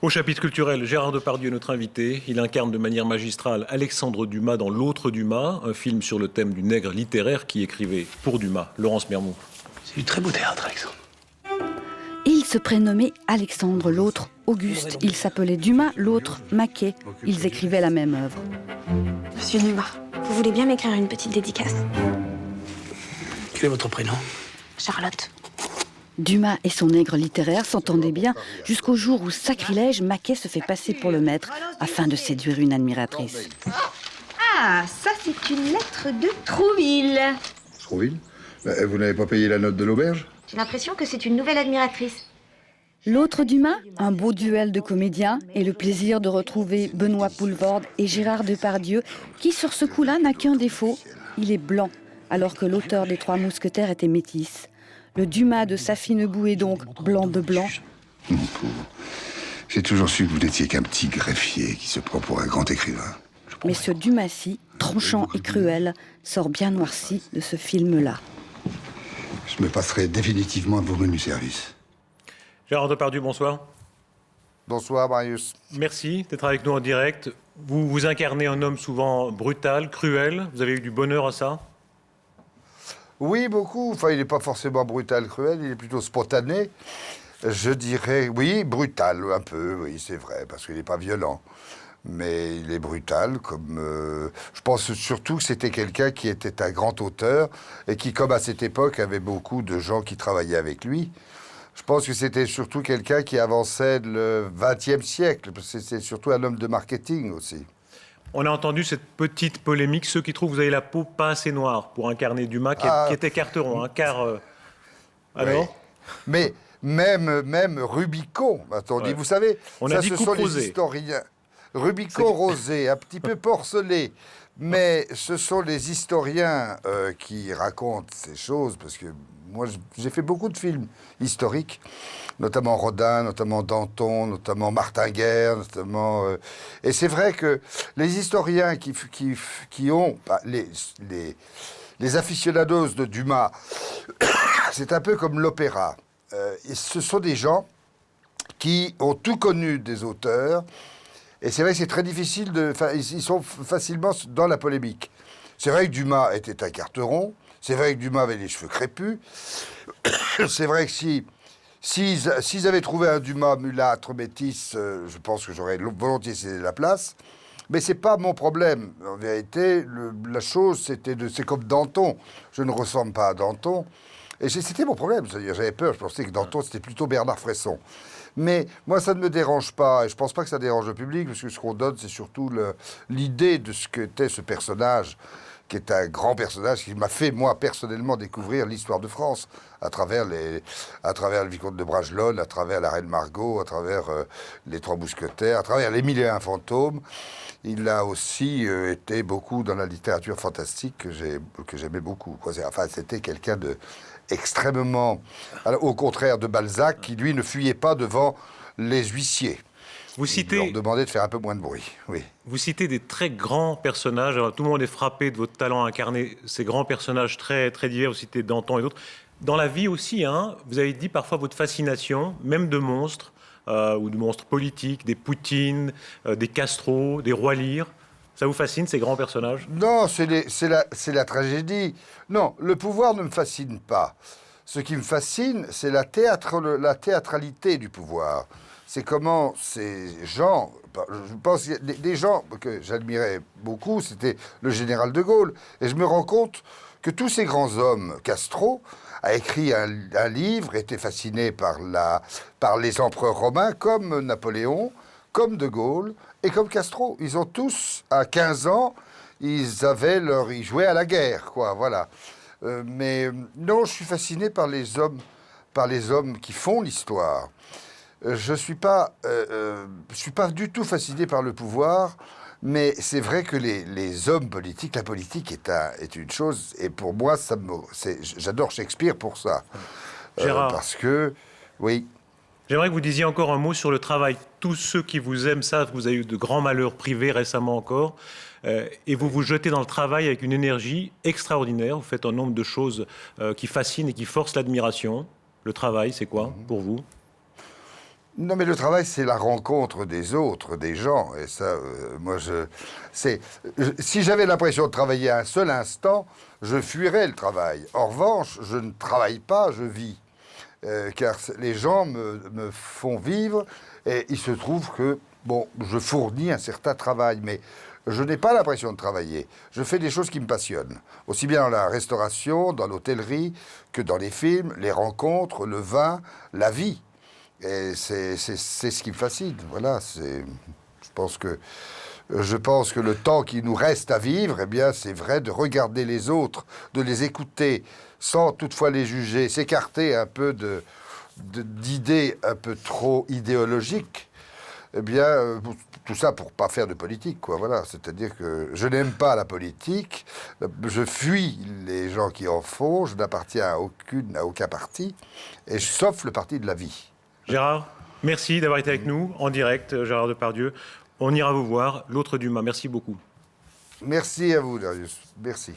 Au chapitre culturel, Gérard Depardieu est notre invité. Il incarne de manière magistrale Alexandre Dumas dans L'autre Dumas, un film sur le thème du nègre littéraire qui écrivait pour Dumas. Laurence Mermoux. C'est du très beau théâtre, Alexandre. Il se prénommait Alexandre, l'autre Auguste. Il s'appelait Dumas, l'autre Maquet. Ils écrivaient la même œuvre. Monsieur Dumas, vous voulez bien m'écrire une petite dédicace? Quel est votre prénom? Charlotte. Dumas et son nègre littéraire s'entendaient bien jusqu'au jour où, sacrilège, Maquet se fait passer pour le maître afin de séduire une admiratrice. Ah, ça c'est une lettre de Trouville. Trouville? Vous n'avez pas payé la note de l'auberge? J'ai l'impression que c'est une nouvelle admiratrice. L'autre Dumas, un beau duel de comédiens et le plaisir de retrouver Benoît Poelvoorde et Gérard Depardieu qui, sur ce coup-là, n'a qu'un défaut, il est blanc, alors que l'auteur des Trois Mousquetaires était métis. Le Dumas de Safie Nebou est donc blanc de blanc. Mon pauvre, j'ai toujours su que vous n'étiez qu'un petit greffier qui se prend pour un grand écrivain. Mais ce Dumas-ci, tranchant et cruel, sort bien noirci de ce film-là. Je me passerai définitivement de vos menus services. Gérard Depardieu, bonsoir. Bonsoir, Marius. Merci d'être avec nous en direct. Vous incarnez un homme souvent brutal, cruel. Vous avez eu du bonheur à ça? Oui, beaucoup. Enfin, il n'est pas forcément brutal, cruel, il est plutôt spontané. Je dirais, oui, brutal, un peu, oui, c'est vrai, parce qu'il n'est pas violent. Mais il est brutal, comme... je pense surtout que c'était quelqu'un qui était un grand auteur et qui, comme à cette époque, avait beaucoup de gens qui travaillaient avec lui. Je pense que c'était surtout quelqu'un qui avançait le XXe siècle, parce que c'est surtout un homme de marketing aussi. On a entendu cette petite polémique, ceux qui trouvent que vous avez la peau pas assez noire pour incarner Dumas, qui était Carteron, hein, car... alors oui. Mais même Rubicon, attendez, ouais. vous savez, on ça, a dit ce coupe sont les rosée. historiens. Rubicon rosé, un petit peu porcelé, mais ce sont les historiens qui racontent ces choses, parce que moi, j'ai fait beaucoup de films historiques, notamment Rodin, notamment Danton, notamment Martin Guerre, notamment... et c'est vrai que les historiens qui ont... les aficionados de Dumas, c'est un peu comme l'opéra. Ce sont des gens qui ont tout connu des auteurs, et c'est vrai que c'est très difficile de... Ils sont facilement dans la polémique. C'est vrai que Dumas était un Carteron, c'est vrai que Dumas avait les cheveux crépus, c'est vrai que s'ils avaient trouvé un Dumas mulâtre, métis, je pense que j'aurais volontiers cédé la place. Mais c'est pas mon problème. En vérité, la chose, c'est comme Danton. Je ne ressemble pas à Danton. Et c'était mon problème. C'est-à-dire, j'avais peur. Je pensais que Danton, c'était plutôt Bernard Fresson. Mais moi, ça ne me dérange pas. Et je pense pas que ça dérange le public, parce que ce qu'on donne, c'est surtout l'idée de ce qu'était ce personnage, qui est un grand personnage qui m'a fait, moi, personnellement, découvrir l'histoire de France à travers le Vicomte de Bragelonne, à travers la Reine Margot, à travers les Trois Mousquetaires, à travers les Mille et un fantômes. Il a aussi été beaucoup dans la littérature fantastique que j'aimais beaucoup. Enfin, c'était quelqu'un de extrêmement... Alors, au contraire de Balzac, qui, lui, ne fuyait pas devant les huissiers. Il leur demandait de faire un peu moins de bruit, oui. Vous citez des très grands personnages. Alors, tout le monde est frappé de votre talent à incarner ces grands personnages très, très divers. Vous citez Danton et d'autres. Dans la vie aussi, hein, vous avez dit parfois votre fascination, même de monstres, ou de monstres politiques, des Poutine, des Castro, des Rois Lear. Ça vous fascine, ces grands personnages? Non, c'est la tragédie. Non, le pouvoir ne me fascine pas. Ce qui me fascine, c'est la théâtralité du pouvoir. C'est comment ces gens... Je pense qu'il y a des gens que j'admirais beaucoup, c'était le général de Gaulle. Et je me rends compte que tous ces grands hommes, Castro a écrit un livre, était fasciné par les empereurs romains, comme Napoléon, comme de Gaulle et comme Castro. Ils ont tous, à 15 ans, ils jouaient à la guerre, quoi, voilà. Mais non, je suis fasciné par les hommes qui font l'histoire. Je suis pas du tout fasciné par le pouvoir, mais c'est vrai que les hommes politiques, la politique est une chose, et pour moi, j'adore Shakespeare pour ça. Gérard, parce que, oui. J'aimerais que vous disiez encore un mot sur le travail. Tous ceux qui vous aiment savent que vous avez eu de grands malheurs privés récemment encore, et vous vous jetez dans le travail avec une énergie extraordinaire. Vous faites un nombre de choses qui fascinent et qui forcent l'admiration. Le travail, c'est quoi pour vous? Non, mais le travail, c'est la rencontre des autres, des gens. Et ça, si j'avais l'impression de travailler un seul instant, je fuirais le travail. En revanche, je ne travaille pas, je vis. Car les gens me font vivre et il se trouve que, bon, je fournis un certain travail, mais je n'ai pas l'impression de travailler. Je fais des choses qui me passionnent, aussi bien dans la restauration, dans l'hôtellerie, que dans les films, les rencontres, le vin, la vie. Et c'est ce qui me fascine. Voilà, je pense que le temps qui nous reste à vivre, eh bien, c'est vrai de regarder les autres, de les écouter, sans toutefois les juger, s'écarter un peu d'idées un peu trop idéologiques. Eh bien, tout ça pour pas faire de politique, quoi. Voilà, c'est-à-dire que je n'aime pas la politique, je fuis les gens qui en font, je n'appartiens à aucun parti, et sauf le parti de la vie. Gérard, merci d'avoir été avec nous en direct, Gérard Depardieu. On ira vous voir, l'autre Dumas. Merci beaucoup. Merci à vous, Darius. Merci.